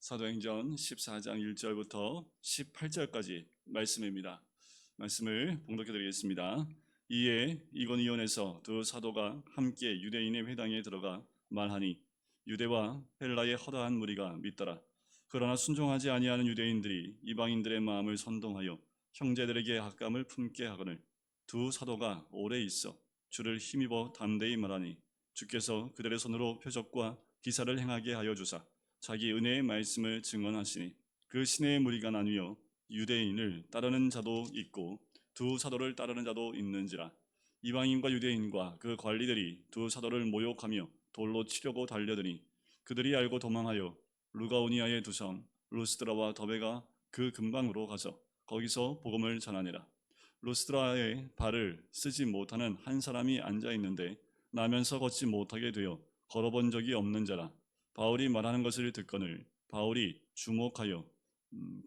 사도행전 14장 1절부터 18절까지 말씀입니다. 말씀을 봉독해 드리겠습니다. 이에 이고니온에서 두 사도가 함께 유대인의 회당에 들어가 말하니 유대와 헬라의 허다한 무리가 믿더라. 그러나 순종하지 아니하는 유대인들이 이방인들의 마음을 선동하여 형제들에게 악감을 품게 하거늘 두 사도가 오래 있어 주를 힘입어 담대히 말하니 주께서 그들의 손으로 표적과 기사를 행하게 하여 주사 자기 은혜의 말씀을 증언하시니 그 시내의 무리가 나뉘어 유대인을 따르는 자도 있고 두 사도를 따르는 자도 있는지라. 이방인과 유대인과 그 관리들이 두 사도를 모욕하며 돌로 치려고 달려드니 그들이 알고 도망하여 루가오니아의 두 성 루스드라와 더베가 그 근방으로 가서 거기서 복음을 전하니라. 루스드라에 발을 쓰지 못하는 한 사람이 앉아 있는데 나면서 걷지 못하게 되어 걸어본 적이 없는 자라. 바울이 말하는 것을 듣거늘 바울이 주목하여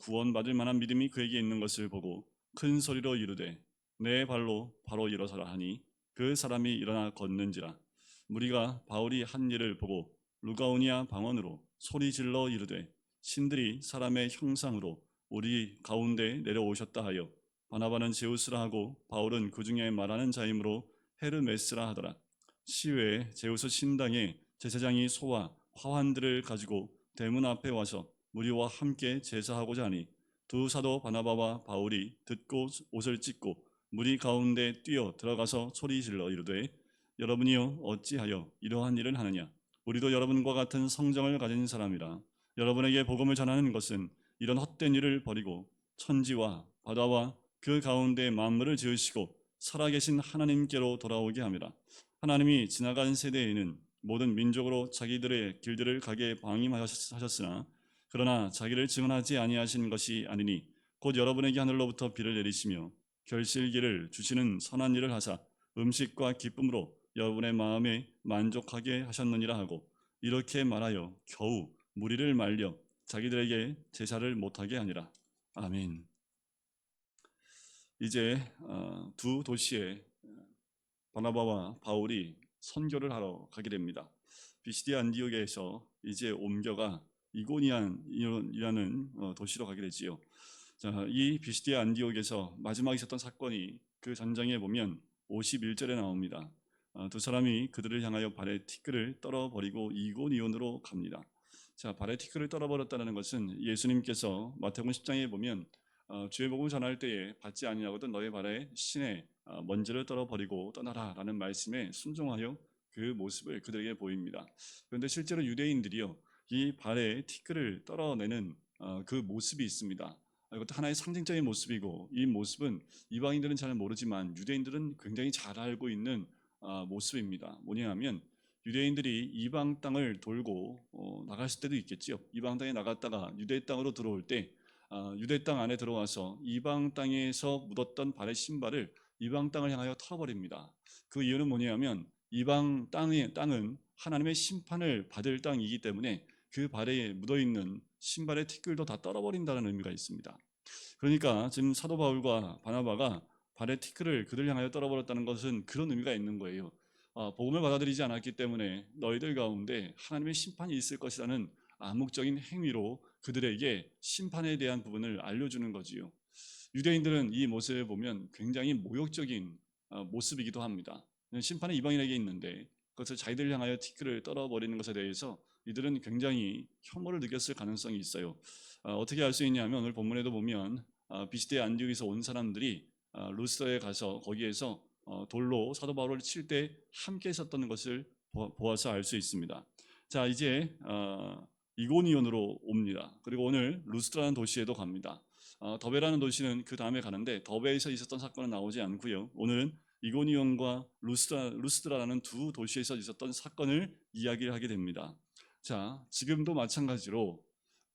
구원받을 만한 믿음이 그에게 있는 것을 보고 큰 소리로 이르되 내 발로 바로 일어서라 하니 그 사람이 일어나 걷는지라. 무리가 바울이 한 일을 보고 루가오니아 방언으로 소리 질러 이르되 신들이 사람의 형상으로 우리 가운데 내려오셨다 하여 바나바는 제우스라 하고 바울은 그 중에 말하는 자이므로 헤르메스라 하더라. 시외에 제우스 신당에 제사장이 소와 화환들을 가지고 대문 앞에 와서 무리와 함께 제사하고자 하니 두 사도 바나바와 바울이 듣고 옷을 찢고 무리 가운데 뛰어 들어가서 소리 질러 이르되 여러분이여 어찌하여 이러한 일을 하느냐. 우리도 여러분과 같은 성정을 가진 사람이라. 여러분에게 복음을 전하는 것은 이런 헛된 일을 버리고 천지와 바다와 그 가운데 만물을 지으시고 살아계신 하나님께로 돌아오게 함이라. 하나님이 지나간 세대에는 모든 민족으로 자기들의 길들을 가게 방임하셨으나 그러나 자기를 증언하지 아니하신 것이 아니니 곧 여러분에게 하늘로부터 비를 내리시며 결실기를 주시는 선한 일을 하사 음식과 기쁨으로 여러분의 마음에 만족하게 하셨느니라 하고 이렇게 말하여 겨우 무리를 말려 자기들에게 제사를 못하게 하니라. 아멘. 이제 두 도시에 바나바와 바울이 선교를 하러 가게 됩니다. 비시디아 안디옥에서 이제 옮겨가 이고니안이라는 도시로 가게 되지요. 자, 이 비시디아 안디옥에서 마지막에 있었던 사건이 그 전장에 보면 51절에 나옵니다. 두 사람이 그들을 향하여 발에 티끌을 떨어버리고 이고니온으로 갑니다. 자, 발에 티끌을 떨어버렸다는 것은 예수님께서 마태복음 10장에 보면 주의 복음을 전할 때에 받지 아니하거든 너의 발에 신의 먼지를 떨어버리고 떠나라 라는 말씀에 순종하여 그 모습을 그들에게 보입니다. 그런데 실제로 유대인들이요 이 발에 티끌을 떨어내는 그 모습이 있습니다. 이것도 하나의 상징적인 모습이고 이 모습은 이방인들은 잘 모르지만 유대인들은 굉장히 잘 알고 있는 모습입니다. 뭐냐 하면 유대인들이 이방 땅을 돌고 나갔을 때도 있겠지요. 이방 땅에 나갔다가 유대 땅으로 들어올 때 유대 땅 안에 들어와서 이방 땅에서 묻었던 발의 신발을 이방 땅을 향하여 털어버립니다. 그 이유는 뭐냐면 이방 땅은 하나님의 심판을 받을 땅이기 때문에 그 발에 묻어있는 신발의 티끌도 다 떨어버린다는 의미가 있습니다. 그러니까 지금 사도 바울과 바나바가 발의 티끌을 그들 향하여 떨어버렸다는 것은 그런 의미가 있는 거예요. 복음을 받아들이지 않았기 때문에 너희들 가운데 하나님의 심판이 있을 것이라는 암묵적인 행위로 그들에게 심판에 대한 부분을 알려주는 거지요. 유대인들은 이 모습을 보면 굉장히 모욕적인 모습이기도 합니다. 심판은 이방인에게 있는데 그것을 자기들 향하여 티끌을 떨어버리는 것에 대해서 이들은 굉장히 혐오를 느꼈을 가능성이 있어요. 어떻게 알 수 있냐면 오늘 본문에도 보면 비시디아 안디옥에서 온 사람들이 루스더에 가서 거기에서 돌로 사도 바울을 칠 때 함께 있었던 것을 보아서 알 수 있습니다. 자, 이제 이고니온으로 옵니다. 그리고 오늘 루스드라는 도시에도 갑니다. 더베라는 도시는 그 다음에 가는데 더베에서 있었던 사건은 나오지 않고요. 오늘은 이고니온과 루스드라라는 두 도시에서 있었던 사건을 이야기를 하게 됩니다. 자, 지금도 마찬가지로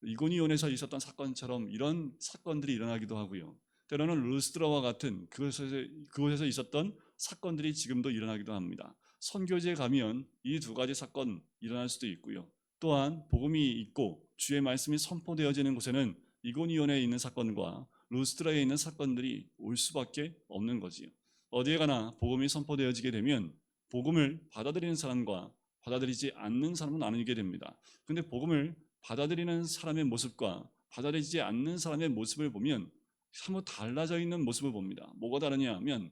이고니온에서 있었던 사건처럼 이런 사건들이 일어나기도 하고요. 때로는 루스드라와 같은 그곳에서 있었던 사건들이 지금도 일어나기도 합니다. 선교지에 가면 이 두 가지 사건 일어날 수도 있고요. 또한 복음이 있고 주의 말씀이 선포되어지는 곳에는 이고니온에 있는 사건과 루스드라에 있는 사건들이 올 수밖에 없는 거지요. 어디에 가나 복음이 선포되어지게 되면 복음을 받아들이는 사람과 받아들이지 않는 사람은 나누게 됩니다. 근데 복음을 받아들이는 사람의 모습과 받아들이지 않는 사람의 모습을 보면 사뭇 달라져 있는 모습을 봅니다. 뭐가 다르냐 하면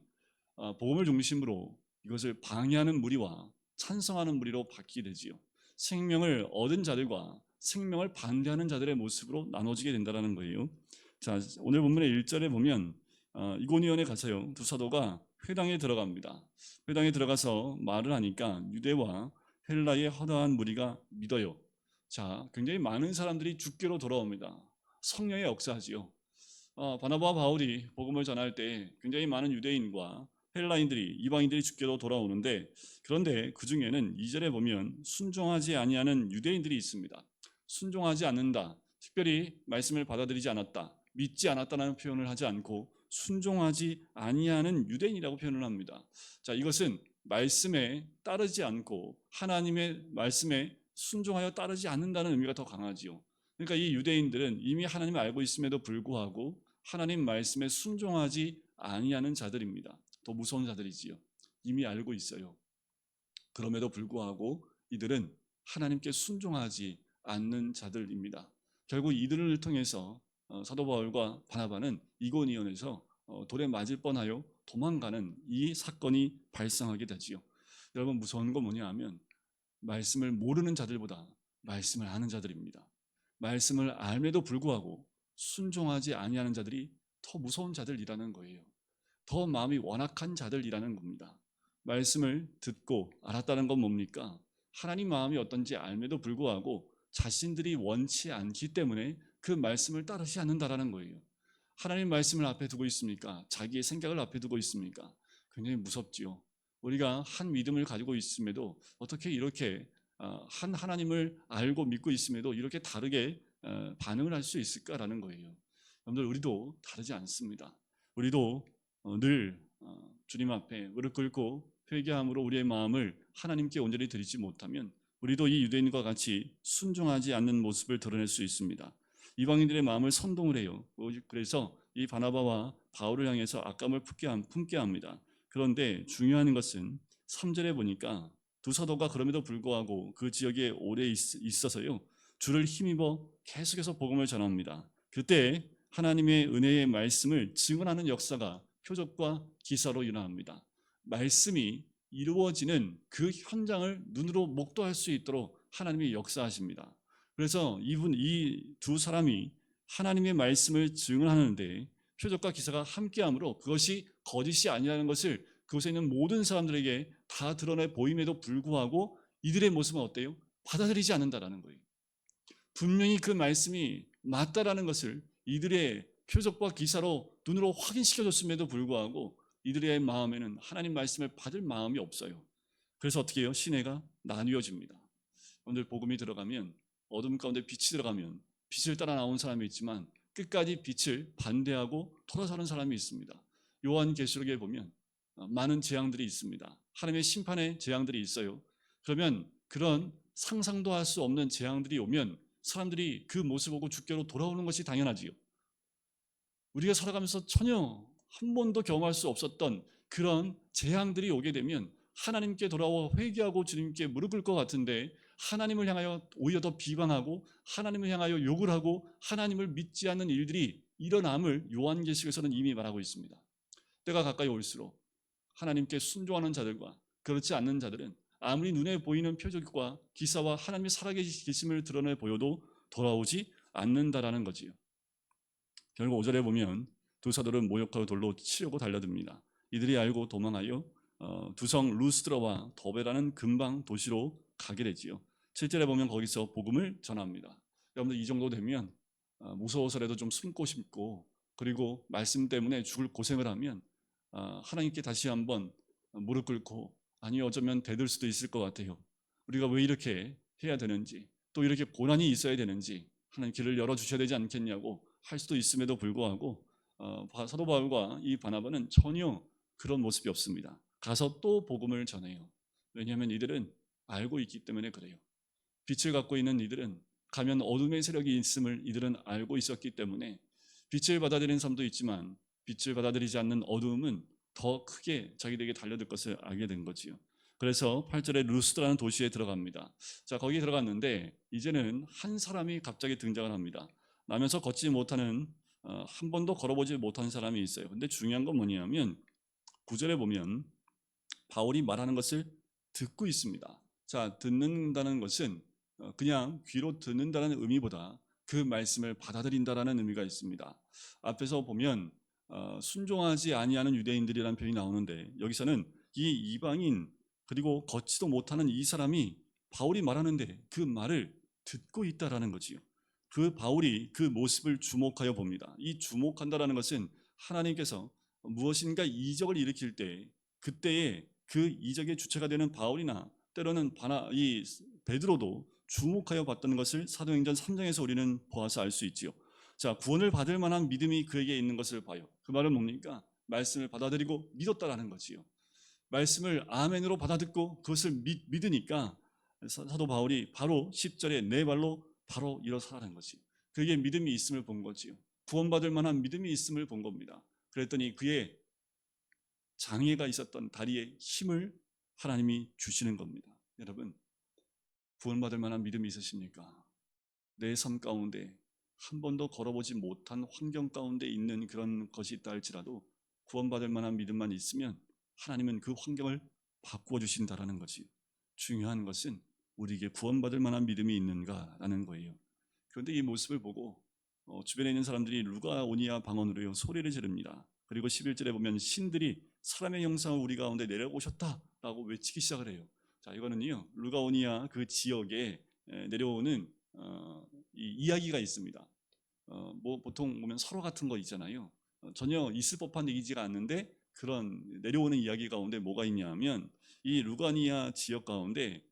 복음을 중심으로 이것을 방해하는 무리와 찬성하는 무리로 바뀌게 되지요. 생명을 얻은 자들과 생명을 반대하는 자들의 모습으로 나눠지게 된다는 거예요. 자, 오늘 본문의 1절에 보면 이고니온에 가서요, 두 사도가 회당에 들어갑니다. 회당에 들어가서 말을 하니까 유대와 헬라의 허다한 무리가 믿어요. 자, 굉장히 많은 사람들이 주께로 돌아옵니다. 성령의 역사지요. 바나바와 바울이 복음을 전할 때 굉장히 많은 유대인과 헬라인들이, 이방인들이 주께로 돌아오는데, 그런데 그 중에는 2절에 보면 순종하지 아니하는 유대인들이 있습니다. 순종하지 않는다, 특별히 말씀을 받아들이지 않았다, 믿지 않았다는 표현을 하지 않고 순종하지 아니하는 유대인이라고 표현을 합니다. 자, 이것은 말씀에 따르지 않고 하나님의 말씀에 순종하여 따르지 않는다는 의미가 더 강하지요. 그러니까 이 유대인들은 이미 하나님을 알고 있음에도 불구하고 하나님 말씀에 순종하지 아니하는 자들입니다. 더 무서운 자들이지요. 이미 알고 있어요. 그럼에도 불구하고 이들은 하나님께 순종하지 않는 자들입니다. 결국 이들을 통해서 사도 바울과 바나바는 이고니온에서 돌에 맞을 뻔하여 도망가는 이 사건이 발생하게 되지요. 여러분, 무서운 건 뭐냐 하면 말씀을 모르는 자들보다 말씀을 아는 자들입니다. 말씀을 알매도 불구하고 순종하지 아니하는 자들이 더 무서운 자들이라는 거예요. 더 마음이 완악한 자들이라는 겁니다. 말씀을 듣고 알았다는 건 뭡니까? 하나님 마음이 어떤지 알매도 불구하고 자신들이 원치 않기 때문에 그 말씀을 따르지 않는다라는 거예요. 하나님 말씀을 앞에 두고 있습니까? 자기의 생각을 앞에 두고 있습니까? 굉장히 무섭지요. 우리가 한 믿음을 가지고 있음에도 어떻게 이렇게 한 하나님을 알고 믿고 있음에도 이렇게 다르게 반응을 할 수 있을까라는 거예요. 여러분들, 우리도 다르지 않습니다. 우리도 늘 주님 앞에 무릎 꿇고 회개함으로 우리의 마음을 하나님께 온전히 드리지 못하면 우리도 이 유대인과 같이 순종하지 않는 모습을 드러낼 수 있습니다. 이방인들의 마음을 선동을 해요. 그래서 이 바나바와 바울을 향해서 악감을 품게 합니다. 그런데 중요한 것은 3절에 보니까 두 사도가 그럼에도 불구하고 그 지역에 오래 있어서요, 주를 힘입어 계속해서 복음을 전합니다. 그때 하나님의 은혜의 말씀을 증언하는 역사가 표적과 기사로 일어납니다. 말씀이 이루어지는 그 현장을 눈으로 목도할 수 있도록 하나님이 역사하십니다. 그래서 이 두 사람이 하나님의 말씀을 증언하는데 표적과 기사가 함께하므로 그것이 거짓이 아니라는 것을 그곳에 있는 모든 사람들에게 다 드러내 보임에도 불구하고 이들의 모습은 어때요? 받아들이지 않는다라는 거예요. 분명히 그 말씀이 맞다라는 것을 이들의 표적과 기사로 눈으로 확인시켜줬음에도 불구하고 이들의 마음에는 하나님 말씀을 받을 마음이 없어요. 그래서 어떻게 해요? 시내가 나뉘어집니다. 오늘 복음이 들어가면, 어둠 가운데 빛이 들어가면 빛을 따라 나온 사람이 있지만 끝까지 빛을 반대하고 돌아서는 사람이 있습니다. 요한계시록에 보면 많은 재앙들이 있습니다. 하나님의 심판의 재앙들이 있어요. 그러면 그런 상상도 할 수 없는 재앙들이 오면 사람들이 그 모습 보고 주께로 돌아오는 것이 당연하지요. 우리가 살아가면서 전혀 한 번도 경험할 수 없었던 그런 재앙들이 오게 되면 하나님께 돌아와 회개하고 주님께 무릎 꿇을 것 같은데 하나님을 향하여 오히려 더 비방하고 하나님을 향하여 욕을 하고 하나님을 믿지 않는 일들이 일어남을 요한계시록에서는 이미 말하고 있습니다. 때가 가까이 올수록 하나님께 순종하는 자들과 그렇지 않는 자들은 아무리 눈에 보이는 표적과 기사와 하나님의 살아계심을 드러내 보여도 돌아오지 않는다라는 거지요. 결국 5절에 보면 두 사도를 모욕하고 돌로 치려고 달려듭니다. 이들이 알고 도망하여 두성 루스드라와 더베라는 근방 도시로 가게 되지요. 7절에 보면 거기서 복음을 전합니다. 여러분들, 이 정도 되면 무서워서라도 좀 숨고 싶고, 그리고 말씀 때문에 죽을 고생을 하면 하나님께 다시 한번 무릎 꿇고, 아니 어쩌면 대들 수도 있을 것 같아요. 우리가 왜 이렇게 해야 되는지, 또 이렇게 고난이 있어야 되는지 하나님 길을 열어주셔야 되지 않겠냐고 할 수도 있음에도 불구하고 사도 바울과 이 바나바는 전혀 그런 모습이 없습니다. 가서 또 복음을 전해요. 왜냐하면 이들은 알고 있기 때문에 그래요. 빛을 갖고 있는 이들은 가면 어둠의 세력이 있음을 이들은 알고 있었기 때문에 빛을 받아들이는 사람도 있지만 빛을 받아들이지 않는 어둠은 더 크게 자기들에게 달려들 것을 알게 된 거지요. 그래서 8절에 루스드라는 도시에 들어갑니다. 자, 거기 들어갔는데 이제는 한 사람이 갑자기 등장을 합니다. 나면서 걷지 못하는 한 번도 걸어보지 못한 사람이 있어요. 근데 중요한 건 뭐냐면 9절에 보면 바울이 말하는 것을 듣고 있습니다. 자, 듣는다는 것은 그냥 귀로 듣는다는 의미보다 그 말씀을 받아들인다라는 의미가 있습니다. 앞에서 보면 순종하지 아니하는 유대인들이라는 표현이 나오는데 여기서는 이 이방인 그리고 걷지도 못하는 이 사람이 바울이 말하는데 그 말을 듣고 있다라는 거지요. 그 바울이 그 모습을 주목하여 봅니다. 이 주목한다라는 것은 하나님께서 무엇인가 이적을 일으킬 때 그때에 그 이적의 주체가 되는 바울이나 때로는 이 베드로도 주목하여 봤다는 것을 사도행전 3장에서 우리는 보아서 알 수 있지요. 자, 구원을 받을 만한 믿음이 그에게 있는 것을 봐요. 그 말은 뭡니까? 말씀을 받아들이고 믿었다라는 거지요. 말씀을 아멘으로 받아듣고 그것을 믿으니까 사도 바울이 바로 10절에 내 발로 바로 일어서라는 거지. 그에게 믿음이 있음을 본 거지요. 구원받을 만한 믿음이 있음을 본 겁니다. 그랬더니 그의 장애가 있었던 다리에 힘을 하나님이 주시는 겁니다. 여러분, 구원받을 만한 믿음이 있으십니까? 내 삶 가운데 한 번도 걸어보지 못한 환경 가운데 있는 그런 것이 있다 할지라도 구원받을 만한 믿음만 있으면 하나님은 그 환경을 바꾸어 주신다라는 거지. 중요한 것은 우리에게 구원받을 만한 믿음이 있는가라는 거예요. 그런데 이 모습을 보고 주변에 있는 사람들이 루가오니아 방언으로 소리를 지릅니다. 그리고 11절에 보면 신들이 사람의 형상을 우리 가운데 내려오셨다라고 외치기 시작을 해요. 자, 이거는요 루가오니아 그 지역에 내려오는 이 이야기가 있습니다. 뭐 보통 보면 설화 같은 거 있잖아요. 전혀 있을 법한 얘기지가 않는데 그런 내려오는 이야기 가운데 뭐가 있냐면 이 루가니아 지역 가운데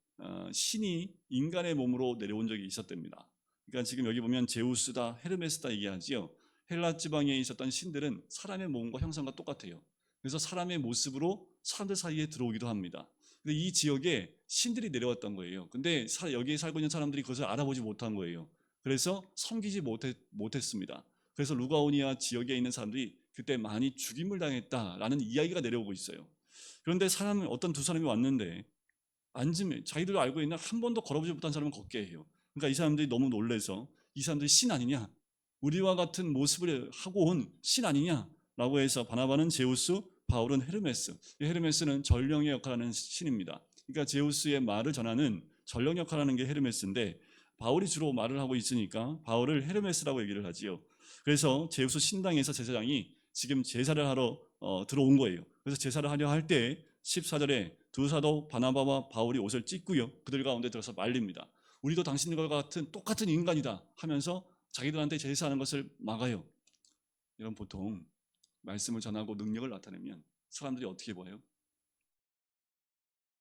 신이 인간의 몸으로 내려온 적이 있었답니다. 그러니까 지금 여기 보면 제우스다, 헤르메스다 얘기하지요. 헬라 지방에 있었던 신들은 사람의 몸과 형상과 똑같아요. 그래서 사람의 모습으로 사람들 사이에 들어오기도 합니다. 근데 이 지역에 신들이 내려왔던 거예요. 근데 여기에 살고 있는 사람들이 그것을 알아보지 못한 거예요. 그래서 섬기지 못했습니다. 그래서 루가오니아 지역에 있는 사람들이 그때 많이 죽임을 당했다라는 이야기가 내려오고 있어요. 그런데 어떤 두 사람이 왔는데 앉으면 자기들 알고 있는 한 번도 걸어보지 못한 사람은 걷게 해요. 그러니까 이 사람들이 너무 놀래서 이 사람들이 신 아니냐? 우리와 같은 모습을 하고 온 신 아니냐라고 해서 바나바는 제우스, 바울은 헤르메스. 이 헤르메스는 전령의 역할을 하는 신입니다. 그러니까 제우스의 말을 전하는 전령 역할을 하는 게 헤르메스인데 바울이 주로 말을 하고 있으니까 바울을 헤르메스라고 얘기를 하지요. 그래서 제우스 신당에서 제사장이 지금 제사를 하러 들어온 거예요. 그래서 제사를 하려 할 때 14절에 두 사도 바나바와 바울이 옷을 찢고요. 그들 가운데 들어서 말립니다. 우리도 당신들과 같은 똑같은 인간이다 하면서 자기들한테 제사하는 것을 막아요. 이런 보통 말씀을 전하고 능력을 나타내면 사람들이 어떻게 봐요?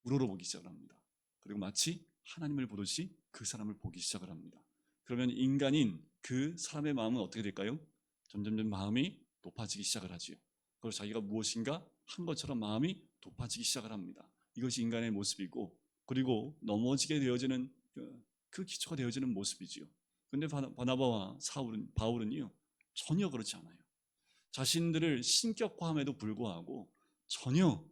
우러러보기 시작을 합니다. 그리고 마치 하나님을 보듯이 그 사람을 보기 시작을 합니다. 그러면 인간인 그 사람의 마음은 어떻게 될까요? 점점점 마음이 높아지기 시작을 하지요. 그리고 자기가 무엇인가 한 것처럼 마음이 높아지기 시작을 합니다. 이것이 인간의 모습이고 그리고 넘어지게 되어지는 그 기초가 되어지는 모습이지요. 근데 바나바와 바울은요 전혀 그렇지 않아요. 자신들을 신격화함에도 불구하고 전혀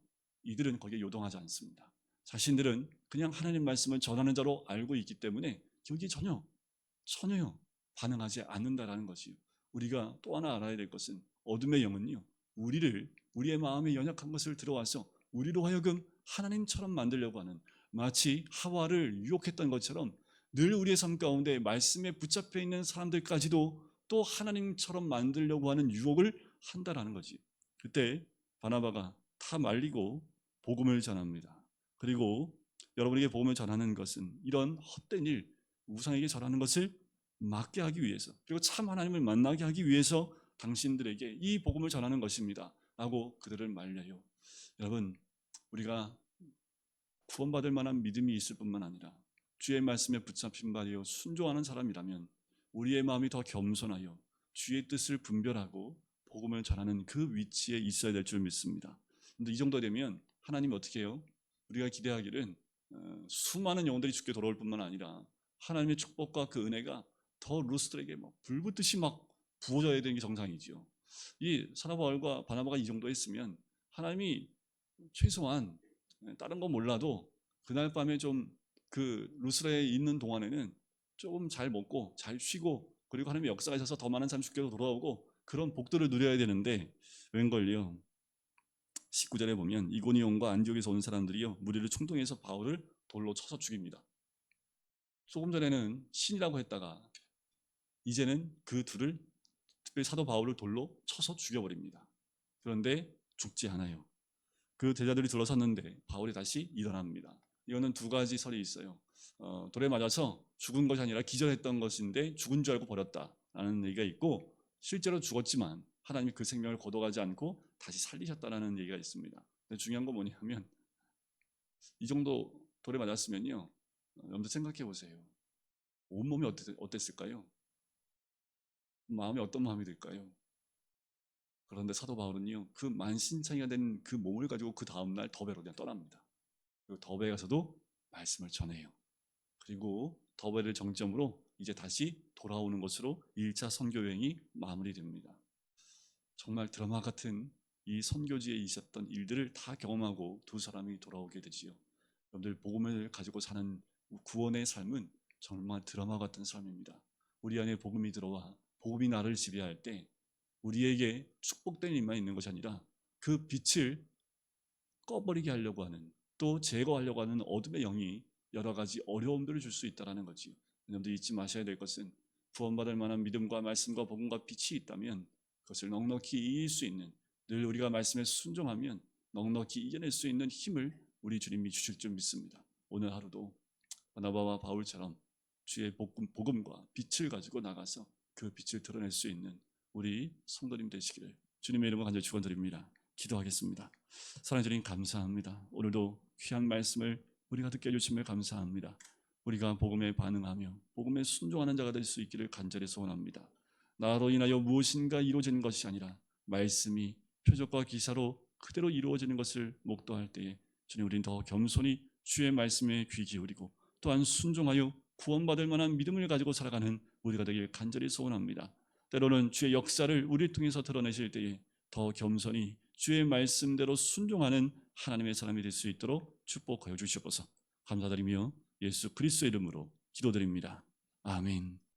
이들은 거기에 요동하지 않습니다. 자신들은 그냥 하나님 말씀을 전하는 자로 알고 있기 때문에 여기 전혀요 반응하지 않는다라는 것이요. 우리가 또 하나 알아야 될 것은 어둠의 영은요 우리의 마음에 연약한 것을 들어와서 우리로 하여금 하나님처럼 만들려고 하는 마치 하와를 유혹했던 것처럼 늘 우리의 삶 가운데 말씀에 붙잡혀 있는 사람들까지도 또 하나님처럼 만들려고 하는 유혹을 한다라는 거지. 그때 바나바가 다 말리고 복음을 전합니다. 그리고 여러분에게 복음을 전하는 것은 이런 헛된 일, 우상에게 전하는 것을 막게 하기 위해서 그리고 참 하나님을 만나게 하기 위해서 당신들에게 이 복음을 전하는 것입니다 라고 그들을 말려요. 여러분, 우리가 구원받을 만한 믿음이 있을 뿐만 아니라 주의 말씀에 붙잡힌 바되어 순종하는 사람이라면 우리의 마음이 더 겸손하여 주의 뜻을 분별하고 복음을 전하는 그 위치에 있어야 될 줄 믿습니다. 근데 이 정도 되면 하나님이 어떻게 해요? 우리가 기대하기는 수많은 영혼들이 죽게 돌아올 뿐만 아니라 하나님의 축복과 그 은혜가 더 루스들에게 막 불붙듯이 막 부어져야 되는 게 정상이지요. 이 사도 바울과 바나바가 이 정도 했으면 하나님이 최소한 다른 건 몰라도 그날 밤에 좀 그 루스라에 있는 동안에는 조금 잘 먹고 잘 쉬고 그리고 하나님의 역사가 있어서 더 많은 사람이 주께로 돌아오고 그런 복들을 누려야 되는데 웬걸요. 19절에 보면 이고니온과 안디옥에서 온 사람들이요 무리를 충동해서 바울을 돌로 쳐서 죽입니다. 조금 전에는 신이라고 했다가 이제는 그 둘을, 특별히 사도 바울을 돌로 쳐서 죽여버립니다. 그런데 죽지 않아요. 그 제자들이 둘러섰는데 바울이 다시 일어납니다. 이거는 두 가지 설이 있어요. 돌에 맞아서 죽은 것이 아니라 기절했던 것인데 죽은 줄 알고 버렸다라는 얘기가 있고, 실제로 죽었지만 하나님이 그 생명을 거둬가지 않고 다시 살리셨다라는 얘기가 있습니다. 근데 중요한 건 뭐냐면 이 정도 돌에 맞았으면요, 여러분들 생각해 보세요. 온몸이 어땠을까요? 마음이 어떤 마음이 들까요? 그런데 사도 바울은요, 그 만신창이가 된 그 몸을 가지고 그 다음날 더베로 그냥 떠납니다. 그리고 더베에 가서도 말씀을 전해요. 그리고 더베를 정점으로 이제 다시 돌아오는 것으로 1차 선교 여행이 마무리됩니다. 정말 드라마 같은 이 선교지에 있었던 일들을 다 경험하고 두 사람이 돌아오게 되지요. 여러분들, 복음을 가지고 사는 구원의 삶은 정말 드라마 같은 삶입니다. 우리 안에 복음이 들어와 복음이 나를 지배할 때 우리에게 축복된 일만 있는 것이 아니라 그 빛을 꺼버리게 하려고 하는, 또 제거하려고 하는 어둠의 영이 여러 가지 어려움들을 줄 수 있다는 거지요. 여러분들 잊지 마셔야 될 것은 구원받을 만한 믿음과 말씀과 복음과 빛이 있다면 그것을 넉넉히 이길 수 있는, 늘 우리가 말씀에 순종하면 넉넉히 이겨낼 수 있는 힘을 우리 주님이 주실 줄 믿습니다. 오늘 하루도 바나바와 바울처럼 주의 복음과 빛을 가지고 나가서 그 빛을 드러낼 수 있는 우리 성도님 되시기를 주님의 이름으로 간절히 축원드립니다. 기도하겠습니다. 사랑하는 주님, 감사합니다. 오늘도 귀한 말씀을 우리가 듣게 해주심을 감사합니다. 우리가 복음에 반응하며 복음에 순종하는 자가 될 수 있기를 간절히 소원합니다. 나로 인하여 무엇인가 이루어지는 것이 아니라 말씀이 표적과 기사로 그대로 이루어지는 것을 목도할 때에 주님, 우리는 더 겸손히 주의 말씀에 귀 기울이고 또한 순종하여 구원받을 만한 믿음을 가지고 살아가는 우리가 되길 간절히 소원합니다. 때로는 주의 역사를 우리를 통해서 드러내실 때에 더 겸손히 주의 말씀대로 순종하는 하나님의 사람이 될 수 있도록 축복하여 주시옵소서. 감사드리며 예수 그리스도의 이름으로 기도드립니다. 아멘.